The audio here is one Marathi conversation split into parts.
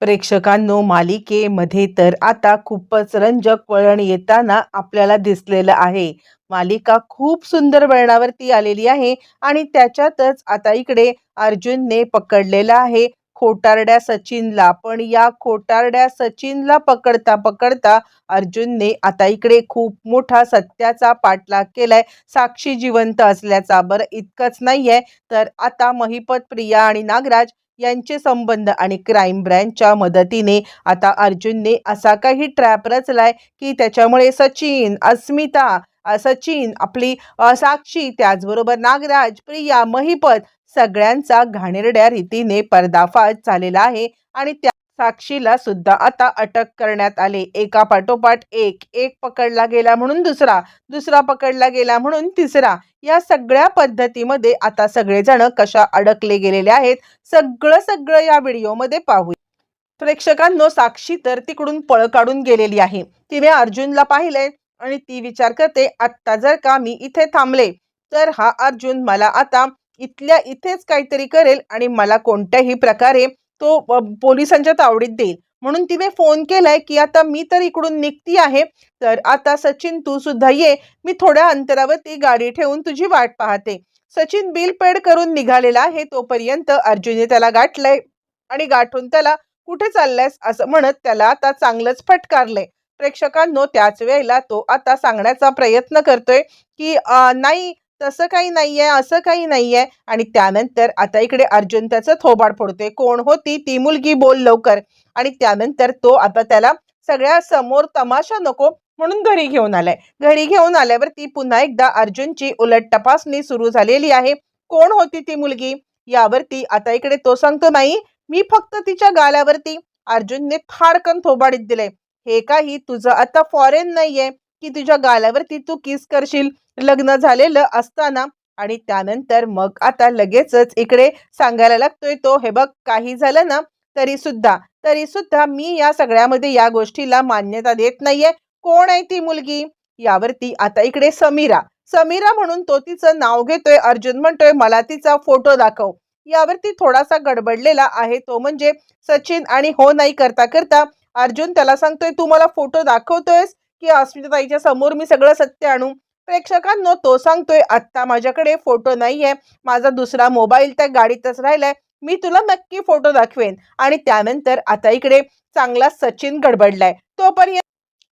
प्रेक्षकांनो, मालिकेमध्ये तर आता खूपच रंजक वळण येताना आपल्याला दिसलेलं आहे. मालिका खूप सुंदर वळणावरती आलेली आहे आणि त्याच्यातच आता इकडे अर्जुनने पकडलेला आहे खोटारड्या सचिनला. पण या खोटारड्या सचिनला पकडता पकडता अर्जुनने आता इकडे खूप मोठा सत्याचा पाठलाग केलाय, साक्षी जिवंत असल्याचा. बरं, इतकंच नाहीये, तर आता महिपत, प्रिया आणि नागराज यांचे संबंध आणि क्राईम ब्रँचच्या मदतीने आता अर्जुनने असा काही ट्रॅप रचलाय की त्याच्यामुळे सचिन, अस्मिता, सचिन, आपली साक्षी, त्याचबरोबर नागराज, प्रिया, महिपत सगळ्यांचा घाणेरड्या रीतीने पर्दाफाश झालेला आहे आणि त्या साक्षीला सुद्धा आता अटक करण्यात आले. एका पाठोपाठ एक, एक पकडला गेला म्हणून दुसरा, दुसरा पकडला गेला म्हणून तिसरा, या सगळ्या पद्धतीमध्ये आता सगळेजण कशा अडकले गेलेले आहेत सगळं सगळं या व्हिडिओमध्ये पाहू. प्रेक्षकांनो, साक्षी तर तिकडून पळ काढून गेलेली आहे. तिने अर्जुनला पाहिलंय आणि ती विचार करते, आत्ता जर का मी इथे थांबले तर हा अर्जुन मला आता इथल्या इथेच काहीतरी करेल आणि मला कोणत्याही प्रकारे तो पोलिसांच्या तावडीत देईल. म्हणून तिने फोन केलाय की आता मी तर इकडून निघती आहे, तर आता सचिन तू सुद्धा ये, मी थोड्या अंतरावरती गाडी ठेवून तुझी वाट पाहते. सचिन बिल पेड करून निघालेला आहे, तोपर्यंत अर्जुनने त्याला गाठलंय आणि गाठून त्याला कुठे चाललायस असं म्हणत त्याला आता चांगलंच फटकारलंय. प्रेक्षकांनो, त्याच वेळेला तो आता सांगण्याचा प्रयत्न करतोय की नाही, तसं काही नाहीये, असं काही नाहीये. आणि त्यानंतर आता इकडे अर्जुन त्याचं थोबाड फोडतोय. कोण होती ती मुलगी, बोल लवकर. आणि त्यानंतर तो आता त्याला सगळ्या समोर तमाशा नको म्हणून घरी घेऊन आलाय. घरी घेऊन आल्यावरती पुन्हा एकदा अर्जुनची उलट तपासणी सुरू झालेली आहे. कोण होती ती मुलगी यावरती आता इकडे तो सांगतो, नाही, मी फक्त तिच्या गालावरती. अर्जुनने थाडकन थोबाडीत दिले, हे काही तुझं आता फॉरेन नाहीये की तुझ्या गालावरती तू किस करशील लग्न झालेलं असताना. आणि त्यानंतर मग आता लगेचच इकडे सांगायला लागतोय तो, हे बघ, काही झालं ना तरी सुद्धा मी या सगळ्यामध्ये या गोष्टीला मान्यता देत नाहीये. कोण आहे ती मुलगी यावरती आता इकडे समीरा, समीरा म्हणून तो तिचं नाव घेतोय. अर्जुन म्हणतोय, मला तिचा फोटो दाखव. यावरती थोडासा गडबडलेला आहे तो म्हणजे सचिन आणि हो नाही करता करता अर्जुन त्याला सांगतोय, तू मला फोटो दाखवतोयस की अस्मिताताईच्या समोर मी सगळं सत्य आणू. प्रेक्षकांनो, तो सांगतोय, आत्ता माझ्याकडे फोटो नाहीये, माझा दुसरा मोबाईल त्या गाडीतच राहिलाय, मी तुला नक्की फोटो दाखवेन. आणि त्यानंतर आता इकडे चांगला सचिन गडबडलाय. तोपर्यंत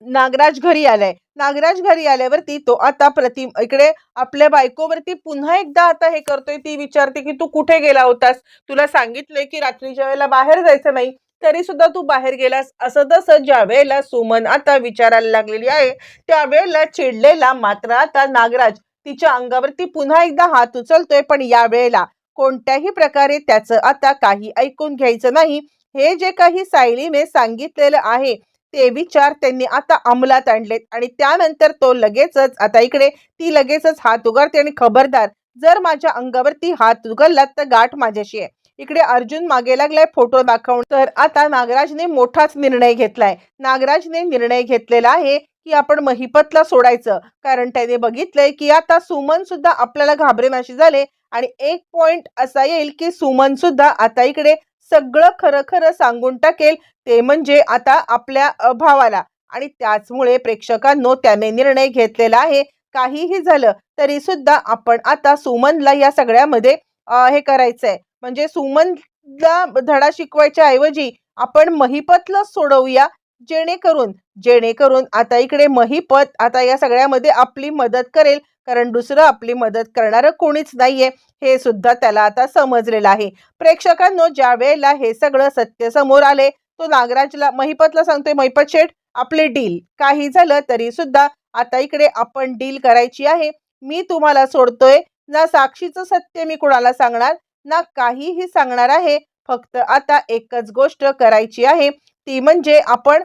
नागराज घरी आलाय. नागराज घरी आल्यावरती तो आता इकडे आपल्या बायकोवरती पुन्हा एकदा आता हे करतोय. ती विचारते की तू कुठे गेला होतास, तुला सांगितलंय की रात्रीच्या वेळेला बाहेर जायचं नाही, तरी सुद्धा तू बाहेर गेलास. असं तसं ज्या वेळेला सुमन आता विचारायला लागलेली आहे त्यावेळेला चिडलेला मात्र आता नागराज तिच्या अंगावरती पुन्हा एकदा हात उचलतोय. पण या वेळेला कोणत्याही प्रकारे त्याचं आता काही ऐकून घ्यायचं नाही. हे जे काही सायलीने सांगितलेलं आहे ते विचार त्यांनी आता अंमलात आणलेत. आणि त्यानंतर तो लगेचच आता इकडे ती लगेचच हात उगारते आणि खबरदार, जर माझ्या अंगावरती हात उगारलात तर गाठ माझ्याशी आहे. इकडे अर्जुन मागे लागलाय फोटो दाखवून. तर आता नागराजने मोठाच निर्णय घेतलाय. नागराजने निर्णय घेतलेला आहे की आपण महिपतला सोडायचं, कारण त्याने बघितलंय की आता सुमन सुद्धा आपल्याला घाबरेनाशी झाले. आणि एक पॉइंट असा येईल की सुमन सुद्धा आता इकडे सगळं खरं खरं सांगून टाकेल, ते म्हणजे आता आपल्या भावाला. आणि त्याचमुळे प्रेक्षकांनो, त्याने निर्णय घेतलेला आहे, काहीही झालं तरी सुद्धा आपण आता सुमनला या सगळ्यामध्ये हे करायचंय, म्हणजे सुमनला धडा शिकवायच्या ऐवजी आपण महिपतला सोडवूया, जेणेकरून जेणेकरून आता इकडे महिपत आता या सगळ्यामध्ये आपली मदत करेल, कारण दुसरं आपली मदत करणारं कोणीच नाहीये, हे सुद्धा त्याला आता समजलेलं आहे. प्रेक्षकांनो, ज्या वेळेला हे सगळं सत्य समोर आले तो नागराजला महिपतला सांगतोय, महिपत शेठ, आपले डील काही झालं तरी सुद्धा आता इकडे आपण डील करायची आहे. मी तुम्हाला सोडतोय, ना साक्षीचं सत्य मी कुणाला सांगणार, ना काहीही सांगणार आहे. फक्त आता एकच गोष्ट करायची आहे, ती म्हणजे आपण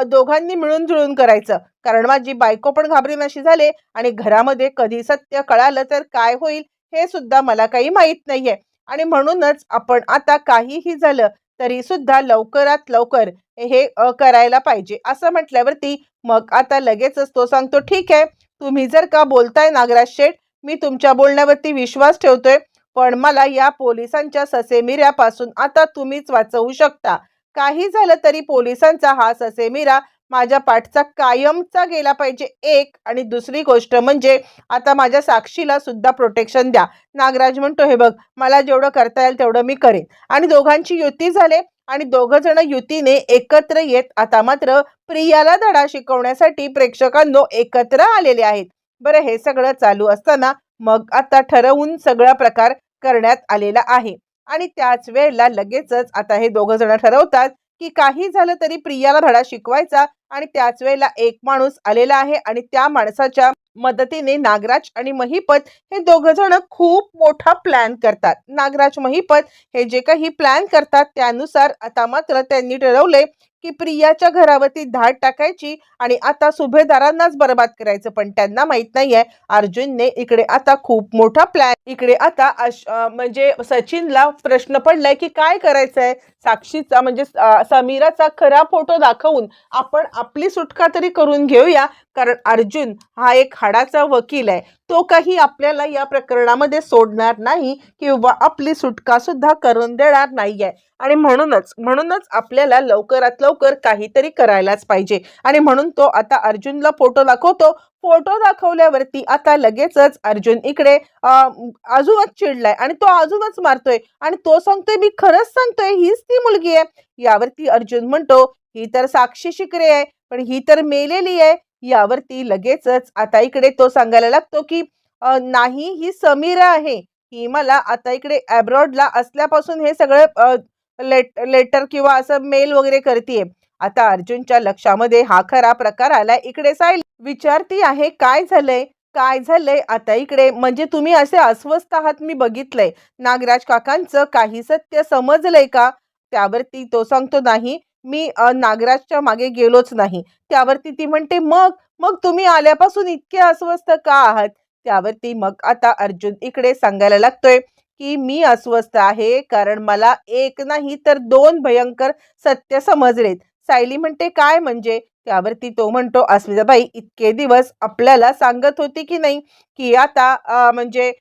दोघांनी मिळून जुळून करायचं, कारण माझी बायको पण घाबरेनाशी झाले आणि घरामध्ये कधी सत्य कळालं तर काय होईल हे सुद्धा मला काही माहित नाहीये. आणि म्हणूनच आपण आता काहीही झालं तरी सुद्धा लवकरात लवकर हे करायला पाहिजे असं म्हटल्यावरती मग आता लगेचच तो सांगतो, ठीक आहे, तुम्ही जर का बोलताय नागराज शेठ, मी तुमच्या बोलण्यावरती विश्वास ठेवतोय, पण मला या पोलिसांच्या ससेमिऱ्यापासून आता तुम्हीच वाचवू शकता. काही झालं तरी पोलिसांचा हा ससेमिरा माझ्या पाठचा कायमचा गेला पाहिजे एक. आणि दुसरी गोष्ट म्हणजे आता माझ्या साक्षीला सुद्धा प्रोटेक्शन द्या. नागराज म्हणतो, हे बघ, मला जेवढं करता येईल तेवढं मी करेन. आणि दोघांची युती झाले आणि दोघ जण युतीने एकत्र येत आता मात्र प्रियाला धडा शिकवण्यासाठी प्रेक्षकांनो एकत्र आलेले आहेत. बरं, हे सगळं चालू असताना मग आता ठरवून सगळा प्रकार करण्यात आलेला आहे. आणि त्याच वेळेला लगेचच आता हे दोघ जण ठरवतात की काही झालं तरी प्रियाला धडा शिकवायचा. आणि त्याच वेळेला एक माणूस आलेला आहे आणि त्या माणसाच्या मदतीने नागराज आणि महिपत हे दोघ जण खूप मोठा प्लॅन करतात. नागराज महिपत हे जे काही प्लॅन करतात त्यानुसार आता मात्र त्यांनी ठरवले की प्रियाच्या घरावरती धाड टाकायची आणि आता सुभेदारांनाच बर्बाद करायचं. पण त्यांना माहित नाहीये अर्जुनने इकडे आता खूप मोठा प्लॅन. इकडे आता म्हणजे सचिनला प्रश्न पडलाय की काय करायचंय. साक्षीचा म्हणजे समीराचा खरा फोटो दाखवून आपण आपली सुटका तरी करून घेऊया, कारण अर्जुन हा एक हाडाचा वकील आहे. तो काही आपल्याला या प्रकरणामध्ये सोडणार नाही किंवा आपली सुटका सुद्धा करून देणार नाहीये. आणि म्हणूनच आपल्याला लवकरात लवकर काहीतरी करायलाच पाहिजे. आणि म्हणून तो आता अर्जुनला फोटो दाखवतो. फोटो दाखवल्यावरती आता लगेचच अर्जुन इकडे अजूनच चिडलाय आणि तो अजूनच मारतोय आणि तो सांगतोय, मी खरंच सांगतोय हीच ती मुलगी आहे. यावरती अर्जुन म्हणतो, ही तर साक्षी शिकरे आहे, पण ही तर मेलेली आहे. यावरती लगेचच आता इकडे तो सांगायला लागतो की नाही, ही समीरा आहे. ही मला आता इकडे अब्रॉडला असल्यापासून हे सगळं लेटर किंवा असं मेल वगैरे करतीये. आता अर्जुनच्या लक्षामध्ये हा खरा प्रकार आलाय. इकडे सायली विचारती आहे, काय झालंय काय झालंय आता इकडे. म्हणजे तुम्ही असे अस्वस्थ आहात मी बघितलंय. नागराज काकांचं काही सत्य समजलंय का. त्यावरती तो सांगतो, नाही, मी नागराजच्या मागे गेलोच नाही. त्यावरती ती म्हणते, मग मग तुम्ही आल्यापासून इतके अस्वस्थ का आहात. त्यावरती मग आता अर्जुन इकडे सांगायला लागतोय की मी अस्वस्थ आहे कारण मला एक नाही तर दोन भयंकर सत्य समजलेत. सायली म्हणते, काय म्हणजे. त्यावरती तो म्हणतो, अस्मिताबाई इतके दिवस आपल्याला सांगत होती की नाही की आता म्हणजे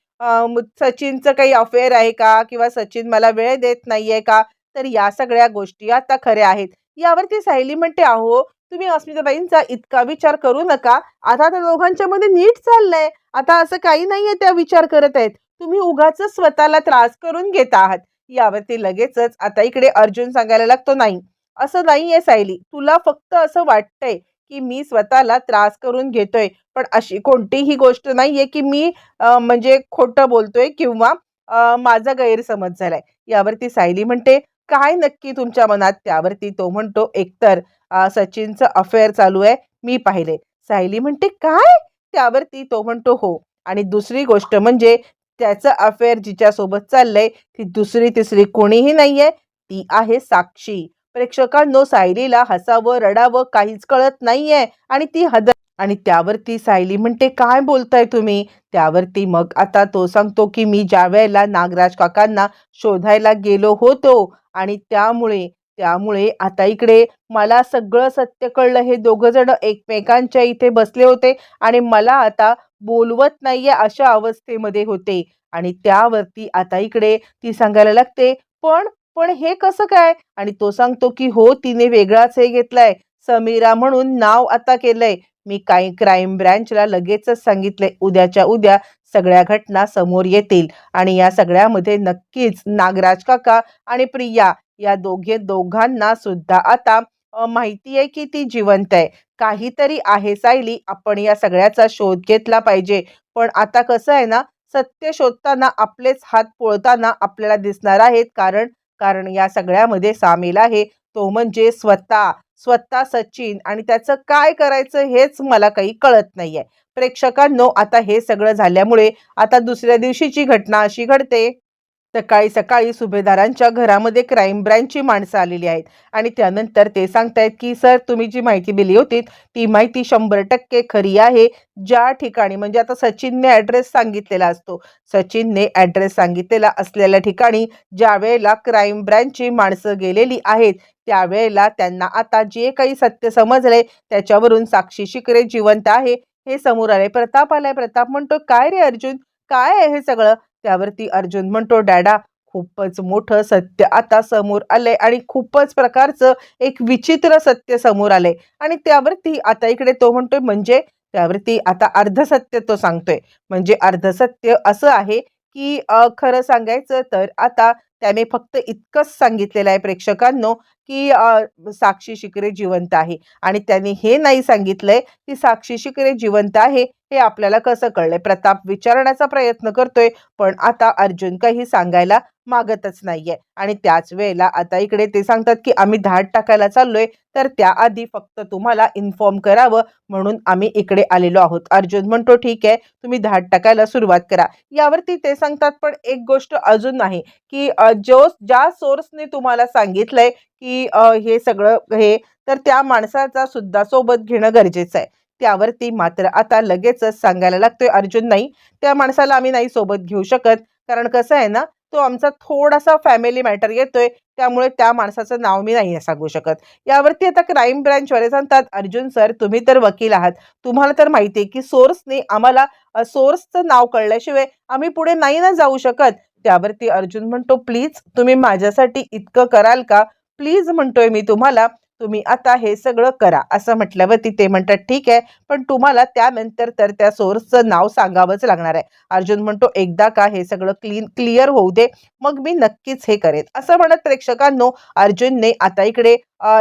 सचिनचं काही अफेअर आहे का किंवा सचिन मला वेळ देत नाहीये का. तर या सगळ्या गोष्टी आता खऱ्या आहेत. यावरती सायली म्हणते, अहो तुम्ही अस्मिताबाईंचा इतका विचार करू नका. आता त्या दोघांच्या मध्ये नीट चाललंय. आता असं काही नाहीये त्या विचार करत आहेत. तुम्ही उगाच स्वतःला त्रास करून घेत आहात. यावरती लगेचच आता इकडे अर्जुन सांगायला लागतो, नाही, असं नाहीये सायली, तुला फक्त असं वाटतंय की मी स्वतःला त्रास करून घेतोय, पण अशी कोणतीही गोष्ट नाहीये की मी म्हणजे खोटं बोलतोय किंवा माझा गैरसमज झालाय. यावरती सायली म्हणते, काय नक्की तुमच्या मनात. त्यावरती तो म्हणतो, एकतर सचिनचं अफेअर चालू आहे, मी पाहिले. सायली म्हणते, काय. त्यावरती तो म्हणतो, हो, आणि दुसरी गोष्ट म्हणजे त्याचं अफेअर जिच्यासोबत चाललंय ती दुसरी तिसरी कोणीही नाहीये, ती आहे साक्षी. प्रेक्षकांनो, सायलीला हसावं रडावं काहीच कळत नाहीये आणि ती आणि त्यावरती सायली म्हणते, काय बोलताय तुम्ही. त्यावरती मग आता तो सांगतो की मी ज्या वेळेला नागराज काकांना शोधायला गेलो होतो आणि त्यामुळे त्यामुळे आता इकडे मला सगळं सत्य कळलं. हे दोघ जण एकमेकांच्या इथे बसले होते आणि मला आता बोलवत नाहीये अशा अवस्थेमध्ये होते. आणि त्यावरती आता इकडे ती सांगायला लागते, पण पण हे कसं काय. आणि तो सांगतो की हो, तिने वेगळाच हे घेतलाय, समीरा म्हणून नाव आता केलंय. मी काही क्राईम ब्रँचला लगेचच सांगितले, उद्याच्या उद्या सगळ्या घटना समोर येतील आणि या सगळ्यामध्ये नक्कीच नागराज काका आणि प्रिया या दोघांना सुद्धा आता माहिती आहे की ती जिवंत आहे. काहीतरी आहे सायली, आपण या सगळ्याचा शोध घेतला पाहिजे. पण आता कसं आहे ना, सत्य शोधताना आपलेच हात पोळताना आपल्याला दिसणार आहेत, कारण कारण या सगळ्यामध्ये सामील आहे तो म्हणजे स्वतः सचिन. आणि त्याचं काय करायचं हेच मला काही कळत नाहीये. प्रेक्षकांनो, आता हे सगळं झाल्यामुळे आता दुसऱ्या दिवशीची घटना अशी घडते. सकाळी सकाळी सुभेदारांच्या घरामध्ये क्राईम ब्रँचची माणसं आलेली आहेत आणि त्यानंतर ते सांगतायत की सर, तुम्ही जी माहिती दिली होती ती माहिती 100% खरी आहे. ज्या ठिकाणी म्हणजे आता सचिनने ॲड्रेस सांगितलेला असतो, सचिनने ॲड्रेस सांगितलेला असलेल्या ठिकाणी ज्या वेळेला क्राईम ब्रँचची माणसं गेलेली आहेत त्यावेळेला त्यांना आता जे काही सत्य समजले त्याच्यावरून साक्षी शिकरे जिवंत आहे हे समोर आले. प्रताप आलाय. प्रताप म्हणतो, काय रे अर्जुन, काय आहे हे सगळं. त्यावरती अर्जुन म्हणतो, डॅडा, खूपच मोठं सत्य आता समोर आलंय आणि खूपच प्रकारचं एक विचित्र सत्य समोर आलंय आणि त्यावरती आता इकडे तो म्हणतोय म्हणजे त्यावरती आता अर्धसत्य तो सांगतोय. म्हणजे अर्धसत्य असं आहे, की खरं सांगायचं तर आता त्याने फक्त इतकंच सांगितलेलं आहे प्रेक्षकांनो, की साक्षी शिकरे जिवंत आहे आणि त्याने हे नाही सांगितलंय, की साक्षी शिकरे जिवंत आहे हे आपल्याला कसं कळलंय? प्रताप विचारण्याचा प्रयत्न करतोय, पण आता अर्जुन काही सांगायला मागतच नाहीये आणि त्याच वेळेला आता इकडे ते सांगतात, की आम्ही धाड टाकायला चाललोय, तर त्याआधी फक्त तुम्हाला इन्फॉर्म करावं म्हणून आम्ही इकडे आलेलो आहोत. अर्जुन म्हणतो, "ठीक आहे, तुम्ही धाड टाकायला सुरुवात करा." यावरती ते सांगतात, "पण एक गोष्ट अजून आहे, की ज्या सोर्सने तुम्हाला सांगितलंय, की हे सगळं हे, तर त्या माणसाचा सुद्धा सोबत घेणं गरजेचं आहे." त्यावरती मात्र आता लगेचच सांगायला लागतोय अर्जुन, "नाही, त्या माणसाला आम्ही नाही सोबत घेऊ शकत. कारण कसं आहे ना, तो आमचा थोडासा फॅमिली मॅटर येतोय, त्यामुळे त्या माणसाचं नाव मी नाही सांगू शकत." यावरती आता क्राईम ब्रांचवाले सांगतात, "अर्जुन सर, तुम्ही तर वकील आहात. तुम्हाला तर माहिती आहे, की सोर्सने आम्हाला सोर्सचं नाव कळल्याशिवाय आम्ही पुढे नाही ना जाऊ शकत." त्यावरती अर्जुन म्हणतो, "प्लीज तुम्ही माझ्यासाठी इतकं कराल का? प्लीज म्हणतोय मी तुम्हाला. तुम्ही आता हे सगळं करा." असं म्हटल्यावरती ते म्हणतात, "ठीक आहे, पण तुम्हाला त्यानंतर तर त्या सोर्सचं नाव सांगावंच लागणार आहे." अर्जुन म्हणतो, "एकदा का हे सगळं क्लिअर होऊ दे, मग मी नक्कीच हे करेन." असं म्हणत प्रेक्षकांनो अर्जुनने आता इकडे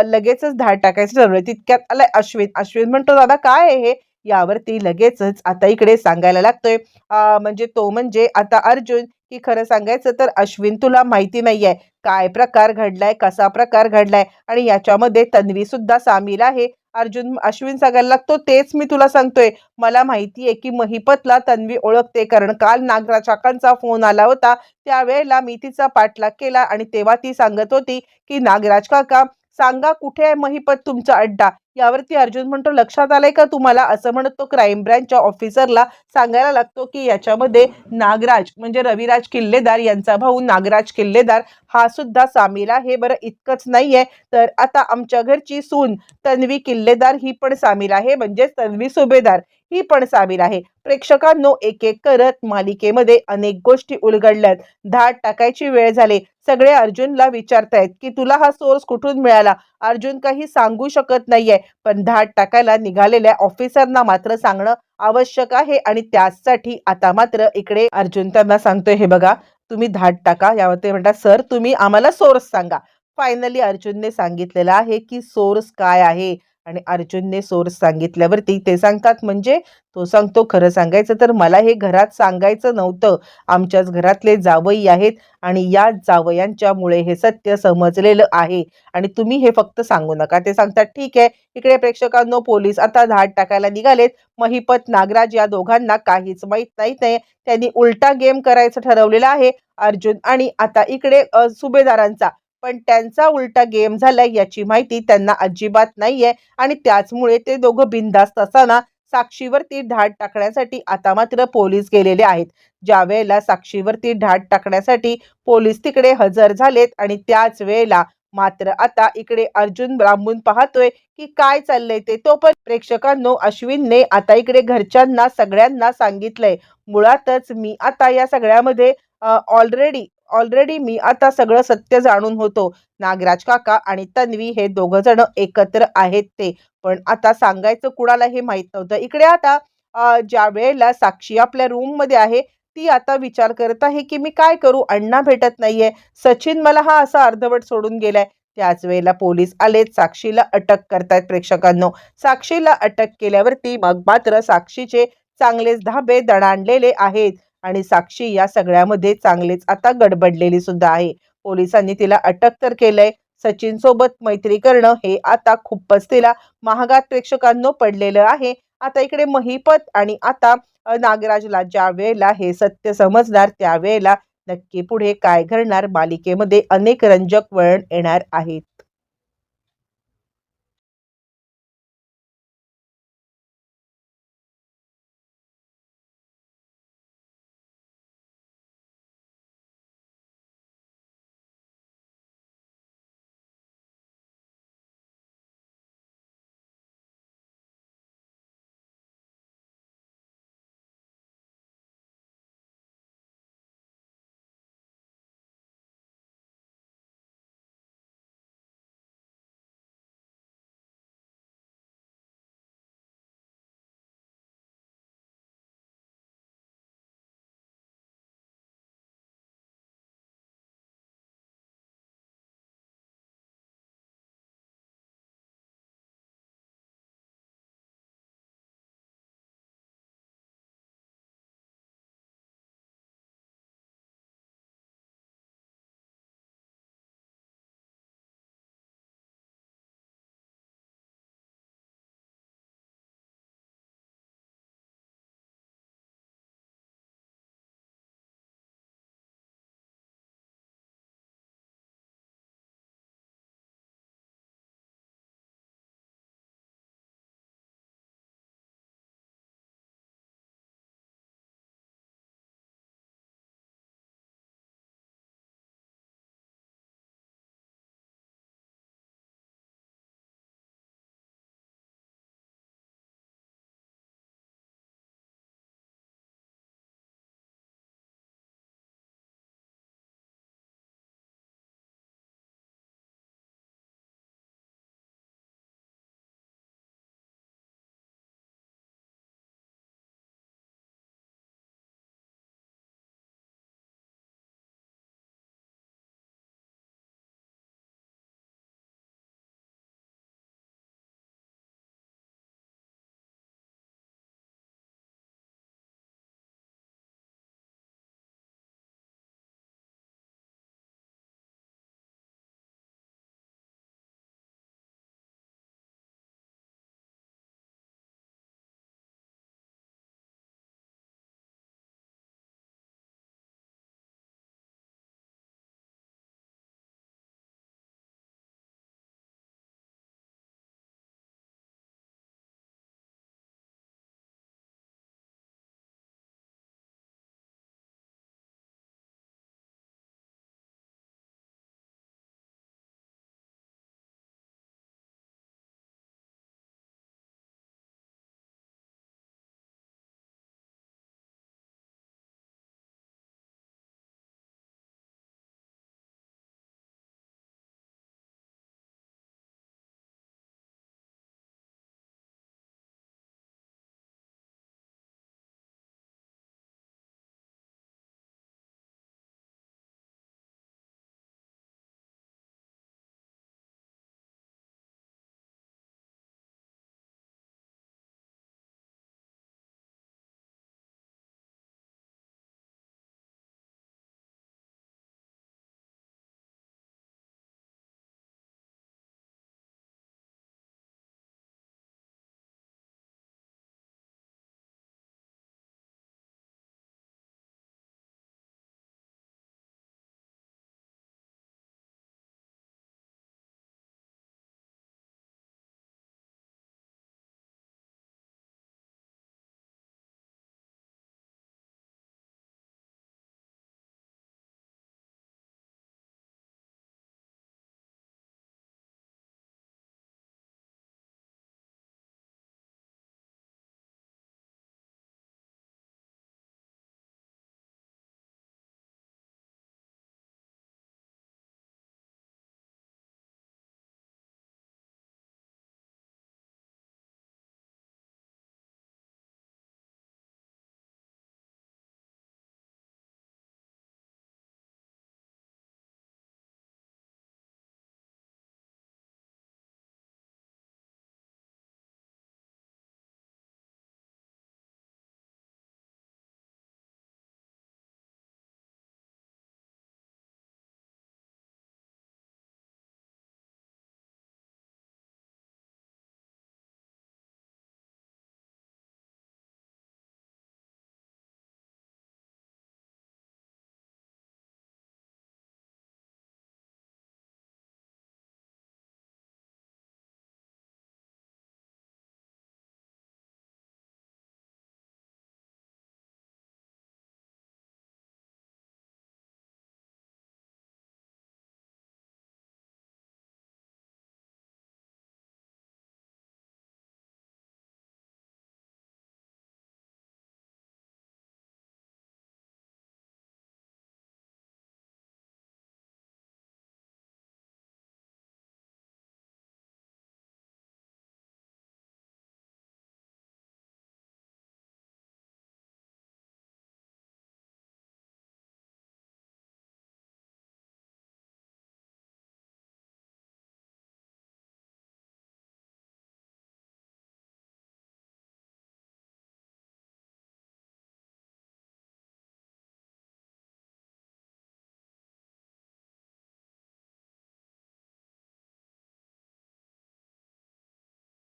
लगेचच धाड टाकायचं ठरवलं. तितक्यात आलाय अश्विन. अश्विन म्हणतो, "दादा काय आहे हे?" यावरती लगेचच आता इकडे सांगायला लागतोय म्हणजे तो म्हणजे आता अर्जुन, की खरं सांगायचं तर अश्विन तुला माहिती नाहीये काय प्रकार घडलाय, कसा प्रकार घडलाय आणि याच्यामध्ये तन्वी सुद्धा सामील आहे. अश्विन सांगायला लागतो, "तेच मी तुला सांगतोय. मला माहिती आहे, की महिपतला तन्वी ओळखते कारण काल नागराज काकांचा फोन आला होता. त्यावेळेला मी तिचा पाठलाग केला आणि तेव्हा ती सांगत होती, की नागराज काका सांगा कुठे आहे महिपत तुमचा अड्डा?" यावरती अर्जुन म्हणतो, "लक्षात आलंय का तुम्हाला?" असं म्हणत तो क्राईम ब्रँचच्या ऑफिसरला सांगायला लागतो, की याच्यामध्ये नागराज म्हणजे रविराज किल्लेदार यांचा भाऊ नागराज किल्लेदार हा सुद्धा सामील आहे. बरं इतकंच नाहीये, तर आता आमच्या घरची सून तन्वी किल्लेदार ही पण सामील आहे. म्हणजेच तन्वी सुभेदार ही पण सामील आहे. प्रेक्षकांनो एक एक करत मालिकेमध्ये अनेक गोष्टी उलगडल्यात. धाड टाकायची वेळ झाली. सगळे अर्जुनला विचारतायत, की तुला हा सोर्स कुठून मिळाला? अर्जुन काही सांगू शकत नाहीये. पण धाड टाकायला निघालेल्या ऑफिसरना मात्र सांगणं आवश्यक आहे आणि त्यासाठी आता मात्र इकडे अर्जुन त्यांना सांगतोय, "हे बघा, तुम्ही धाड टाका." यावर ते म्हणतात, "सर तुम्ही आम्हाला सोर्स सांगा." फायनली अर्जुनने सांगितलेलं आहे, की सोर्स काय आहे आणि अर्जुनने सोर्स सांगितल्यावरती ते सांगतात म्हणजे तो सांगतो, "खरं सांगायचं तर मला हे घरात सांगायचं नव्हतं. आमच्याच घरातले जावई आहेत आणि या जावयांच्यामुळे हे सत्य समजलेलं आहे आणि तुम्ही हे फक्त सांगू नका." ते सांगतात, "ठीक आहे." इकडे प्रेक्षकांनो पोलीस आता धाड टाकायला निघालेत. महिपत, नागराज या दोघांना काहीच माहीत नाही. त्यांनी उलटा गेम करायचं ठरवलेलं आहे अर्जुन आणि आता इकडे सुभेदारांचा. पण त्यांचा उलटा गेम झालाय याची माहिती त्यांना अजिबात नाहीये आणि त्याचमुळे ते दोघं बिनधास्त असताना साक्षीवरती धाड टाकण्यासाठी आता मात्र पोलीस गेलेले आहेत. ज्यावेळेला साक्षीवरती धाड टाकण्यासाठी पोलीस तिकडे हजर झालेत आणि त्याच वेळेला मात्र आता इकडे अर्जुन लांबून पाहतोय, की काय चाललंय ते. तो पण प्रेक्षकांनो अश्विनने आता इकडे घरच्यांना सगळ्यांना सांगितलंय. मुळातच मी आता या सगळ्यामध्ये ऑलरेडी मी आता सगळं सत्य जाणून होतो. नागराज काका आणि तन्वी हे दोघं जण एकत्र आहेत ते. पण आता सांगायचं कुणाला हे माहित नव्हतं. इकडे आता ज्या वेळेला साक्षी आपल्या रूममध्ये आहे, ती आता विचार करत आहे, की मी काय करू? अण्णा भेटत नाहीये. सचिन मला हा असा अर्धवट सोडून गेलाय. त्याच वेळेला पोलीस आलेत. साक्षीला अटक करतायत प्रेक्षकांनो. साक्षीला अटक केल्यावरती मग मात्र साक्षीचे चांगलेच धाबे दणाणलेले आहेत आणि साक्षी या सगळ्यामध्ये चांगलेच आता गडबडलेली सुद्धा आहे. पोलिसांनी तिला अटक तर केलंय. सचिन सोबत मैत्री करणं हे आता खूपच तिला महागात प्रेक्षकांनो पडलेलं आहे. आता इकडे महिपत आणि आता नागराजला ज्या वेळेला हे सत्य समजणार त्यावेळेला नक्की पुढे काय घडणार मालिकेमध्ये अनेक रंजक वळण येणार आहेत.